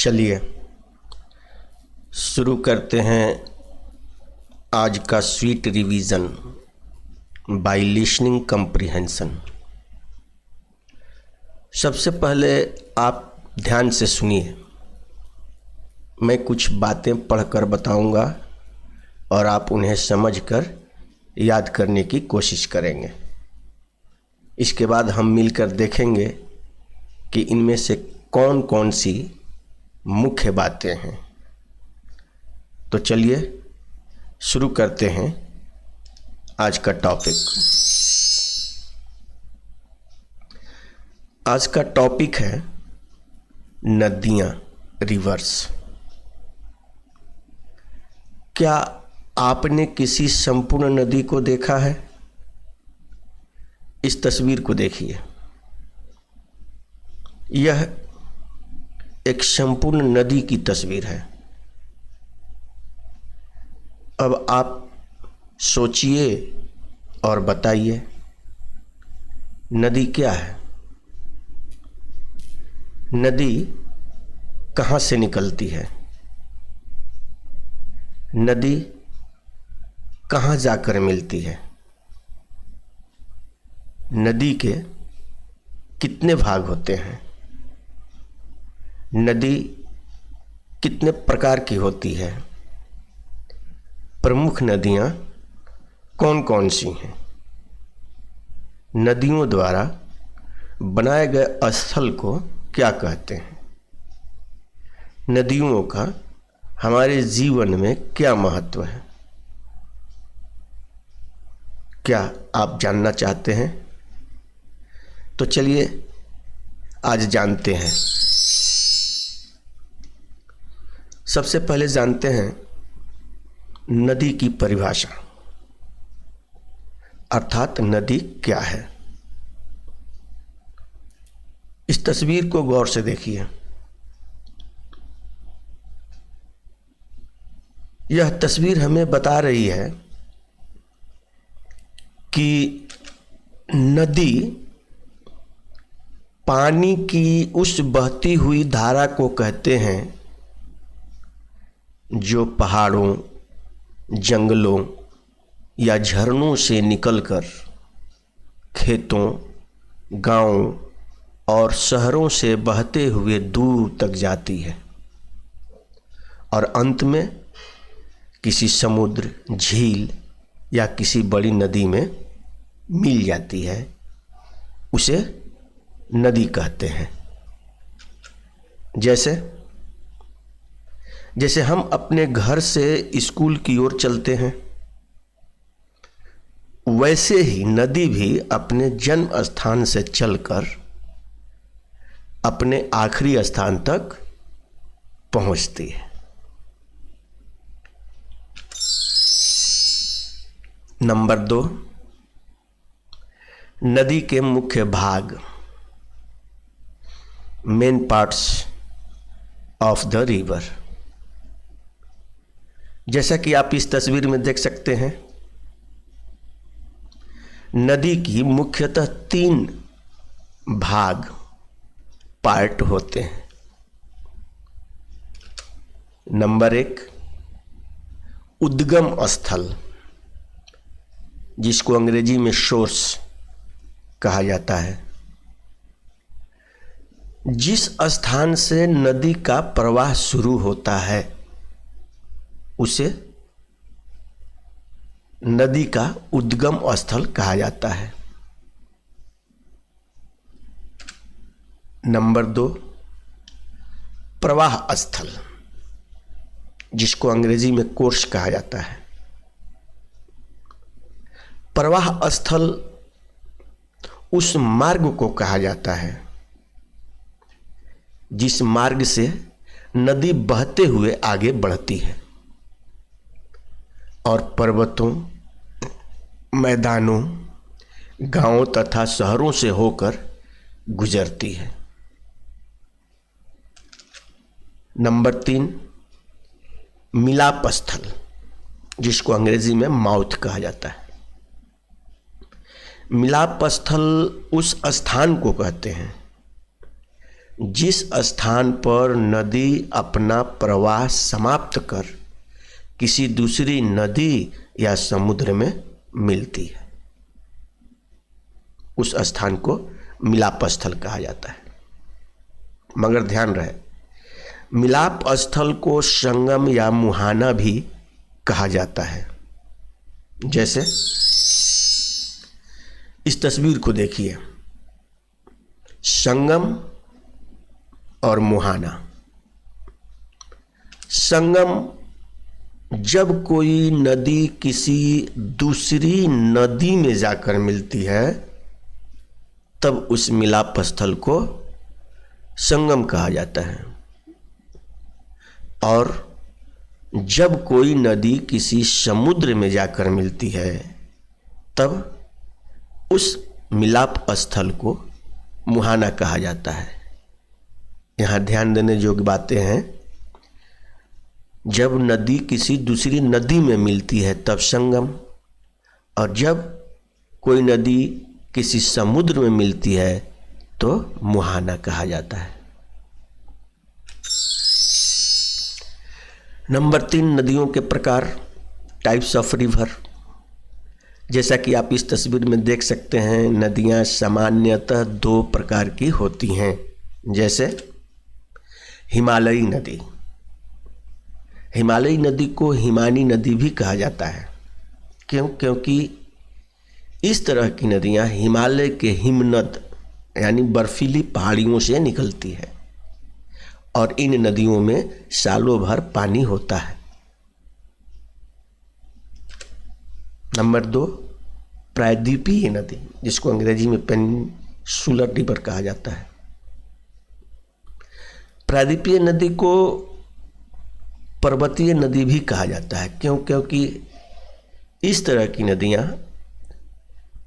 चलिए शुरू करते हैं आज का sweet revision by listening comprehension. सबसे पहले आप ध्यान से सुनिए। मैं कुछ बातें पढ़कर बताऊंगा और आप उन्हें समझकर याद करने की कोशिश करेंगे। इसके बाद हम मिलकर देखेंगे कि इनमें से कौन कौन सी मुख्य बातें हैं। तो चलिए शुरू करते हैं आज का टॉपिक। आज का टॉपिक है नदियाँ, रिवर्स। क्या आपने किसी संपूर्ण नदी को देखा है? इस तस्वीर को देखिए। यह एक संपूर्ण नदी की तस्वीर है। अब आप सोचिए और बताइए, नदी क्या है? नदी कहाँ से निकलती है? नदी कहाँ जाकर मिलती है? नदी के कितने भाग होते हैं? नदी कितने प्रकार की होती है? प्रमुख नदियाँ कौन कौन सी हैं? नदियों द्वारा बनाए गए स्थल को क्या कहते हैं? नदियों का हमारे जीवन में क्या महत्व है? क्या आप जानना चाहते हैं? तो चलिए आज जानते हैं। सबसे पहले जानते हैं नदी की परिभाषा, अर्थात नदी क्या है। इस तस्वीर को गौर से देखिए। यह तस्वीर हमें बता रही है कि नदी पानी की उस बहती हुई धारा को कहते हैं जो पहाड़ों, जंगलों या झरनों से निकलकर खेतों, गांवों और शहरों से बहते हुए दूर तक जाती है और अंत में किसी समुद्र, झील या किसी बड़ी नदी में मिल जाती है। उसे नदी कहते हैं। जैसे हम अपने घर से स्कूल की ओर चलते हैं, वैसे ही नदी भी अपने जन्म स्थान से चलकर अपने आखिरी स्थान तक पहुंचती है। नंबर 2, नदी के मुख्य भाग, main parts of the river. जैसा कि आप इस तस्वीर में देख सकते हैं, नदी की मुख्यतः 3 भाग, पार्ट होते हैं। नंबर 1, उद्गम स्थल, जिसको अंग्रेजी में सोर्स कहा जाता है। जिस स्थान से नदी का प्रवाह शुरू होता है उसे नदी का उद्गम स्थल कहा जाता है। नंबर 2, प्रवाह स्थल, जिसको अंग्रेजी में कोर्स कहा जाता है। प्रवाह स्थल उस मार्ग को कहा जाता है जिस मार्ग से नदी बहते हुए आगे बढ़ती है और पर्वतों, मैदानों, गांवों तथा शहरों से होकर गुजरती है। नंबर 3, मिलाप स्थल, जिसको अंग्रेजी में माउथ कहा जाता है। मिलाप स्थल उस स्थान को कहते हैं जिस स्थान पर नदी अपना प्रवाह समाप्त कर किसी दूसरी नदी या समुद्र में मिलती है, उस स्थान को मिलाप स्थल कहा जाता है। मगर ध्यान रहे, मिलाप स्थल को संगम या मुहाना भी कहा जाता है। जैसे इस तस्वीर को देखिए, संगम और मुहाना। संगम जब कोई नदी किसी दूसरी नदी में जाकर मिलती है तब उस मिलाप स्थल को संगम कहा जाता है, और जब कोई नदी किसी समुद्र में जाकर मिलती है तब उस मिलाप स्थल को मुहाना कहा जाता है। यहाँ ध्यान देने योग्य बातें हैं, जब नदी किसी दूसरी नदी में मिलती है तब संगम, और जब कोई नदी किसी समुद्र में मिलती है तो मुहाना कहा जाता है। नंबर 3, नदियों के प्रकार, टाइप्स ऑफ रिवर। जैसा कि आप इस तस्वीर में देख सकते हैं, नदियां सामान्यतः 2 प्रकार की होती हैं। जैसे हिमालयी नदी। हिमालयी नदी को हिमानी नदी भी कहा जाता है। क्योंकि इस तरह की नदियां हिमालय के हिमनद यानी बर्फीली पहाड़ियों से निकलती है, और इन नदियों में सालों भर पानी होता है। नंबर 2, प्रायद्वीपीय नदी, जिसको अंग्रेजी में पेनिनसुलर रिवर कहा जाता है। प्रायद्वीपीय नदी को पर्वतीय नदी भी कहा जाता है। क्योंकि इस तरह की नदियां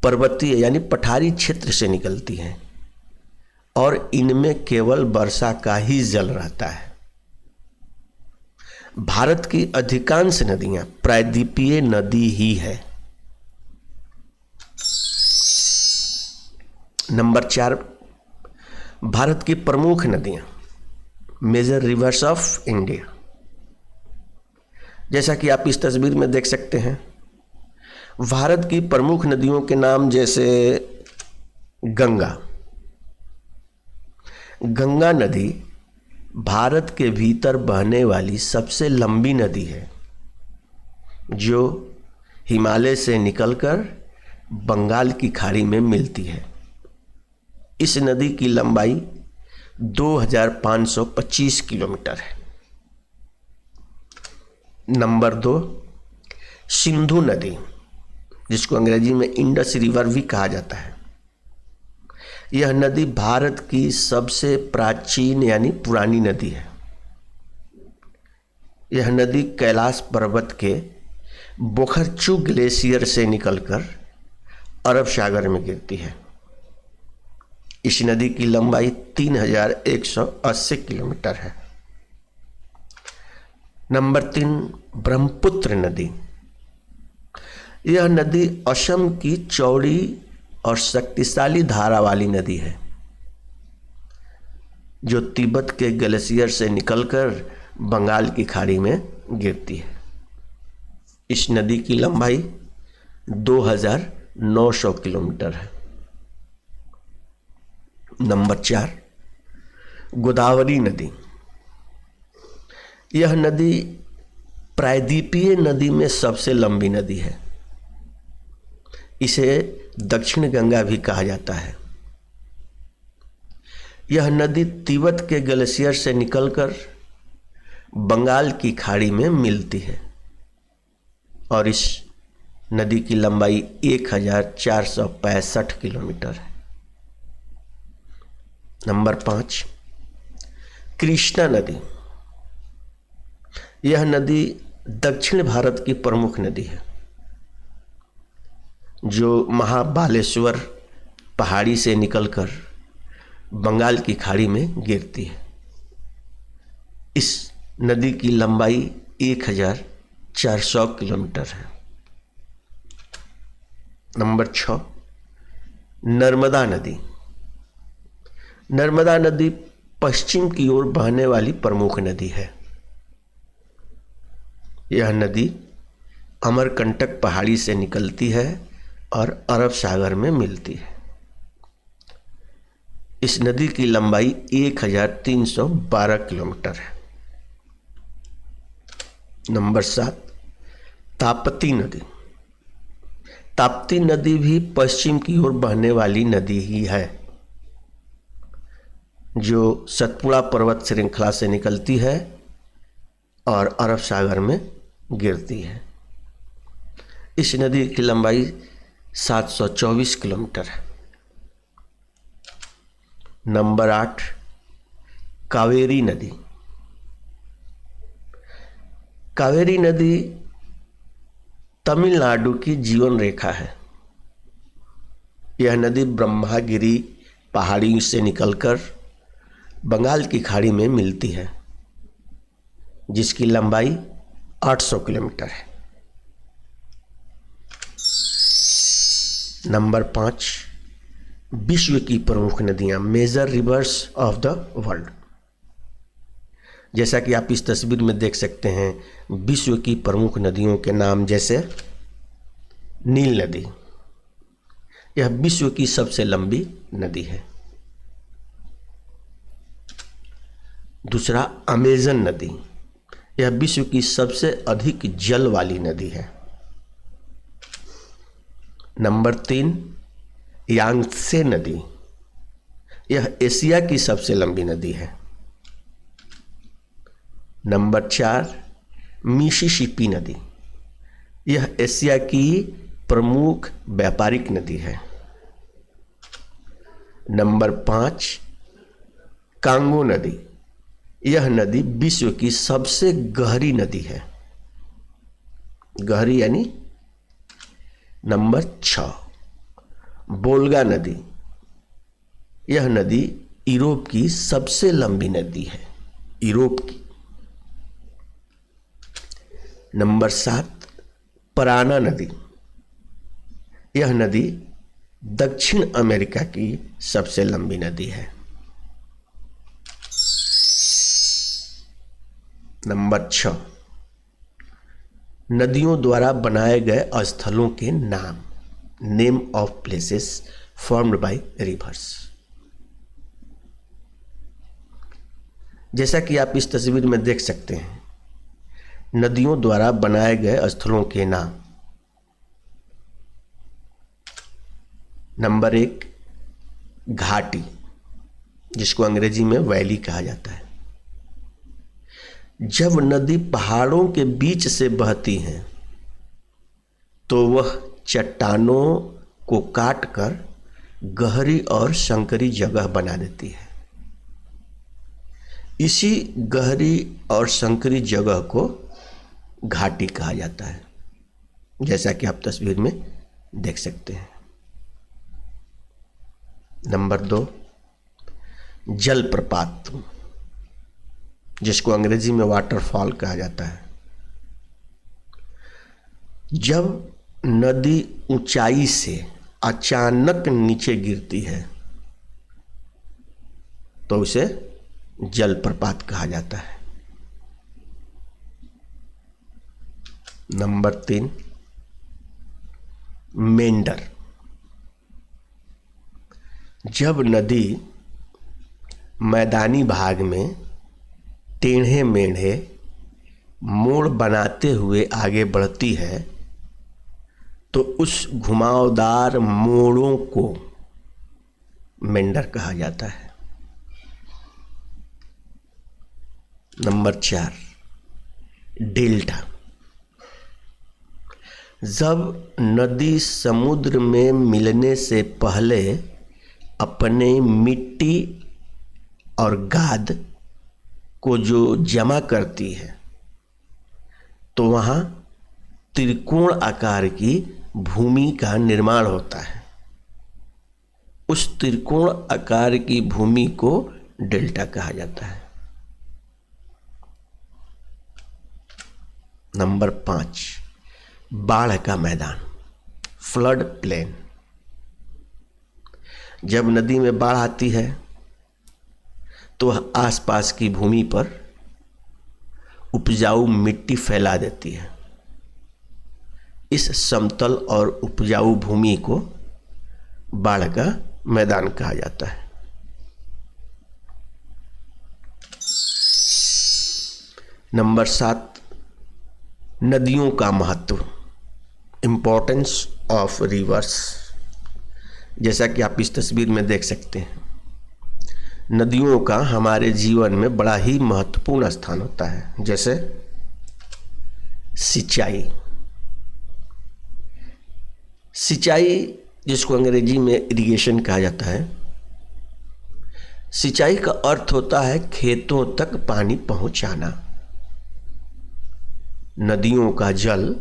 पर्वतीय यानी पठारी क्षेत्र से निकलती हैं और इनमें केवल वर्षा का ही जल रहता है। भारत की अधिकांश नदियां प्रायद्वीपीय नदी ही है। नंबर 4, भारत की प्रमुख नदियां, मेजर रिवर्स ऑफ इंडिया। जैसा कि आप इस तस्वीर में देख सकते हैं, भारत की प्रमुख नदियों के नाम जैसे गंगा। गंगा नदी भारत के भीतर बहने वाली सबसे लंबी नदी है, जो हिमालय से निकलकर बंगाल की खाड़ी में मिलती है। इस नदी की लंबाई 2525 किलोमीटर है। नंबर 2, सिंधु नदी, जिसको अंग्रेजी में इंडस रिवर भी कहा जाता है। यह नदी भारत की सबसे प्राचीन यानी पुरानी नदी है। यह नदी कैलाश पर्वत के बोखरचू ग्लेशियर से निकलकर अरब सागर में गिरती है। इस नदी की लंबाई 3180 किलोमीटर है। नंबर 3, ब्रह्मपुत्र नदी। यह नदी असम की चौड़ी और शक्तिशाली धारा वाली नदी है, जो तिब्बत के ग्लेशियर से निकलकर बंगाल की खाड़ी में गिरती है। इस नदी की लंबाई 2900 किलोमीटर है। नंबर 4, गोदावरी नदी। यह नदी प्रायद्वीपीय नदी में सबसे लंबी नदी है। इसे दक्षिण गंगा भी कहा जाता है। यह नदी तिब्बत के ग्लेशियर से निकलकर बंगाल की खाड़ी में मिलती है, और इस नदी की लंबाई 1465 किलोमीटर है। नंबर 5, कृष्णा नदी। यह नदी दक्षिण भारत की प्रमुख नदी है, जो महाबालेश्वर पहाड़ी से निकलकर बंगाल की खाड़ी में गिरती है। इस नदी की लंबाई 1400 किलोमीटर है। नंबर 6, नर्मदा नदी। नर्मदा नदी पश्चिम की ओर बहने वाली प्रमुख नदी है। यह नदी अमरकंटक पहाड़ी से निकलती है और अरब सागर में मिलती है। इस नदी की लंबाई 1312 किलोमीटर है। नंबर 7, ताप्ती नदी। ताप्ती नदी भी पश्चिम की ओर बहने वाली नदी ही है, जो सतपुड़ा पर्वत श्रृंखला से निकलती है और अरब सागर में गिरती है। इस नदी की लंबाई 724 किलोमीटर है। नंबर 8, कावेरी नदी। कावेरी नदी तमिलनाडु की जीवन रेखा है। यह नदी ब्रह्मागिरी पहाड़ी से निकलकर बंगाल की खाड़ी में मिलती है, जिसकी लंबाई 800 किलोमीटर है। नंबर 5, विश्व की प्रमुख नदियां, major rivers of the world. जैसा कि आप इस तस्वीर में देख सकते हैं, विश्व की प्रमुख नदियों के नाम जैसे नील नदी, यह विश्व की सबसे लंबी नदी है। दूसरा, अमेजन नदी, यह विश्व की सबसे अधिक जल वाली नदी है। नंबर 3, यांगत्से नदी, यह एशिया की सबसे लंबी नदी है। नंबर 4, मिसिसिपी नदी, यह एशिया की प्रमुख व्यापारिक नदी है। नंबर 5, कांगो नदी, यह नदी विश्व की सबसे गहरी नदी है। गहरी यानी। नंबर 6, वोल्गा नदी, यह नदी यूरोप की सबसे लंबी नदी है, यूरोप की। नंबर 7, पराना नदी, यह नदी दक्षिण अमेरिका की सबसे लंबी नदी है। नंबर 6, नदियों द्वारा बनाए गए स्थलों के नाम, name of places formed by reverse. जैसा कि आप इस तस्वीर में देख सकते हैं, नदियों द्वारा बनाए गए स्थलों के नाम। नंबर 1, घाटी, जिसको अंग्रेजी में वैली कहा जाता है। जब नदी पहाड़ों के बीच से बहती है तो वह चट्टानों को काटकर गहरी और संकरी जगह बना देती है। इसी गहरी और संकरी जगह को घाटी कहा जाता है, जैसा कि आप तस्वीर में देख सकते हैं। नंबर 2, जलप्रपात, जिसको अंग्रेजी में वाटरफॉल कहा जाता है। जब नदी ऊंचाई से अचानक नीचे गिरती है तो उसे जलप्रपात कहा जाता है। नंबर 3, मेंढर, जब नदी मैदानी भाग में टेढ़े मेढ़े मोड़ बनाते हुए आगे बढ़ती है तो उस घुमावदार मोड़ों को मेंढर कहा जाता है। नंबर 4, डेल्टा, जब नदी समुद्र में मिलने से पहले अपने मिट्टी और गाद को जो जमा करती है तो वहाँ त्रिकोण आकार की भूमि का निर्माण होता है। उस त्रिकोण आकार की भूमि को डेल्टा कहा जाता है। नंबर 5, बाढ़ का मैदान, फ्लड प्लेन, जब नदी में बाढ़ आती है तो आसपास की भूमि पर उपजाऊ मिट्टी फैला देती है। इस समतल और उपजाऊ भूमि को बाढ़ का मैदान कहा जाता है। नंबर 7, नदियों का महत्व, इम्पोर्टेंस ऑफ रिवर्स। जैसा कि आप इस तस्वीर में देख सकते हैं, नदियों का हमारे जीवन में बड़ा ही महत्वपूर्ण स्थान होता है। जैसे सिंचाई, जिसको अंग्रेजी में इरिगेशन कहा जाता है। सिंचाई का अर्थ होता है खेतों तक पानी पहुंचाना। नदियों का जल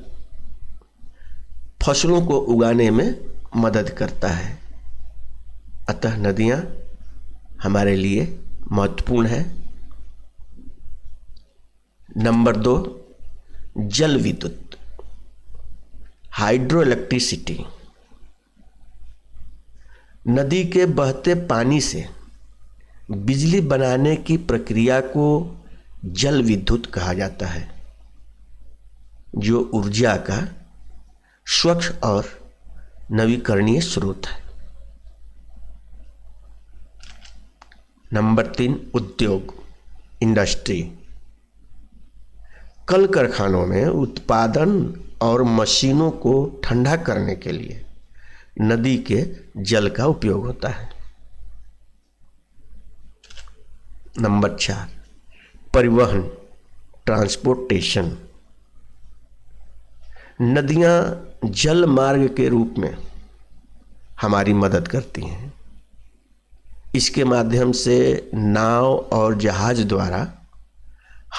फसलों को उगाने में मदद करता है, अतः नदियां हमारे लिए महत्वपूर्ण है। नंबर 2, जल विद्युत, हाइड्रो इलेक्ट्रिसिटी। नदी के बहते पानी से बिजली बनाने की प्रक्रिया को जल विद्युत कहा जाता है, जो ऊर्जा का स्वच्छ और नवीकरणीय स्रोत है। नंबर 3, उद्योग, इंडस्ट्री। कल कारखानों में उत्पादन और मशीनों को ठंडा करने के लिए नदी के जल का उपयोग होता है। नंबर 4, परिवहन, ट्रांसपोर्टेशन। नदियां जल मार्ग के रूप में हमारी मदद करती हैं। इसके माध्यम से नाव और जहाज द्वारा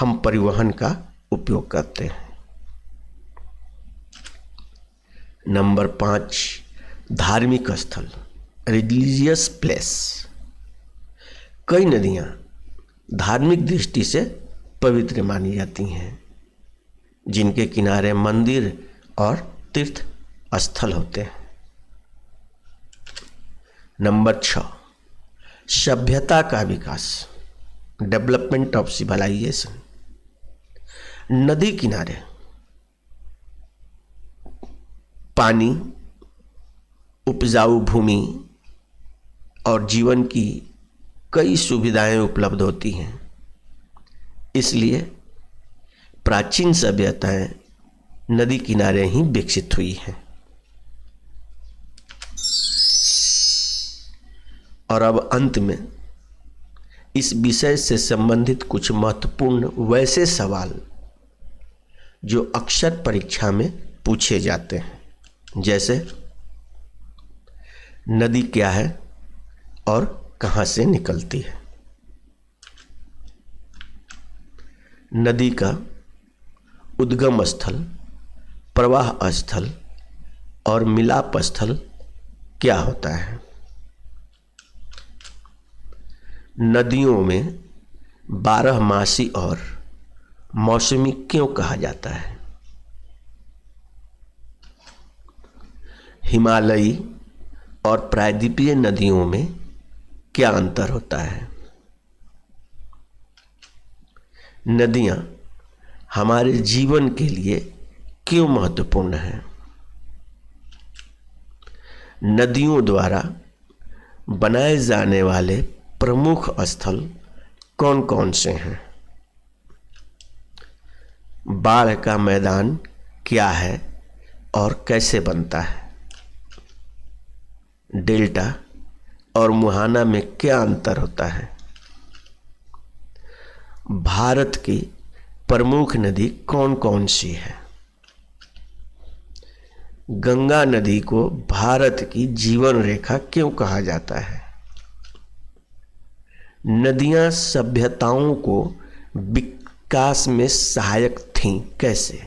हम परिवहन का उपयोग करते हैं। नंबर 5, धार्मिक स्थल, रिलीजियस प्लेस। कई नदियां धार्मिक दृष्टि से पवित्र मानी जाती हैं, जिनके किनारे मंदिर और तीर्थ स्थल होते हैं। नंबर 6, सभ्यता का विकास, डेवलपमेंट ऑफ सिविलाइजेशन। नदी किनारे पानी, उपजाऊ भूमि और जीवन की कई सुविधाएं उपलब्ध होती हैं। इसलिए प्राचीन सभ्यताएं नदी किनारे ही विकसित हुई हैं। और अब अंत में इस विषय से संबंधित कुछ महत्वपूर्ण वैसे सवाल जो अक्सर परीक्षा में पूछे जाते हैं। जैसे नदी क्या है और कहाँ से निकलती है? नदी का उद्गम स्थल, प्रवाह स्थल और मिलाप स्थल क्या होता है? नदियों में 12 मासी और मौसमी क्यों कहा जाता है? हिमालयी और प्रायद्वीपीय नदियों में क्या अंतर होता है? नदियां हमारे जीवन के लिए क्यों महत्वपूर्ण हैं? नदियों द्वारा बनाए जाने वाले प्रमुख स्थल कौन कौन से हैं? बाढ़ का मैदान क्या है और कैसे बनता है? डेल्टा और मुहाना में क्या अंतर होता है? भारत की प्रमुख नदी कौन कौन सी है? गंगा नदी को भारत की जीवन रेखा क्यों कहा जाता है? नदियां सभ्यताओं को विकास में सहायक थीं, कैसे?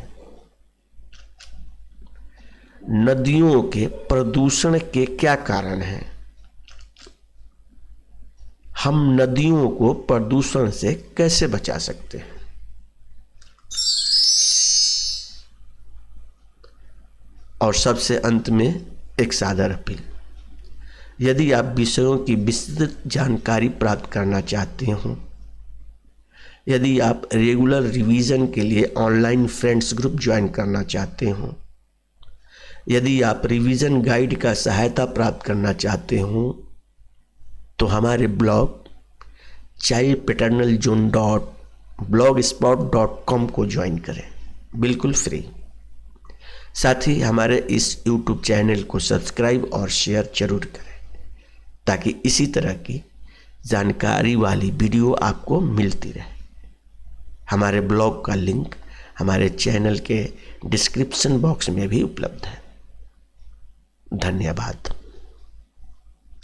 नदियों के प्रदूषण के क्या कारण हैं? हम नदियों को प्रदूषण से कैसे बचा सकते हैं? और सबसे अंत में एक सादर अपील, यदि आप विषयों की विस्तृत जानकारी प्राप्त करना चाहते हो यदि आप रेगुलर रिवीजन के लिए ऑनलाइन फ्रेंड्स ग्रुप ज्वाइन करना चाहते हो, यदि आप रिवीजन गाइड का सहायता प्राप्त करना चाहते हो, तो हमारे ब्लॉग childpaternalzone.blogspot.com को ज्वाइन करें, बिल्कुल फ्री। साथ ही हमारे इस YouTube चैनल को सब्सक्राइब और शेयर जरूर करें ताकि इसी तरह की जानकारी वाली वीडियो आपको मिलती रहे। हमारे ब्लॉग का लिंक हमारे चैनल के डिस्क्रिप्शन बॉक्स में भी उपलब्ध है। धन्यवाद।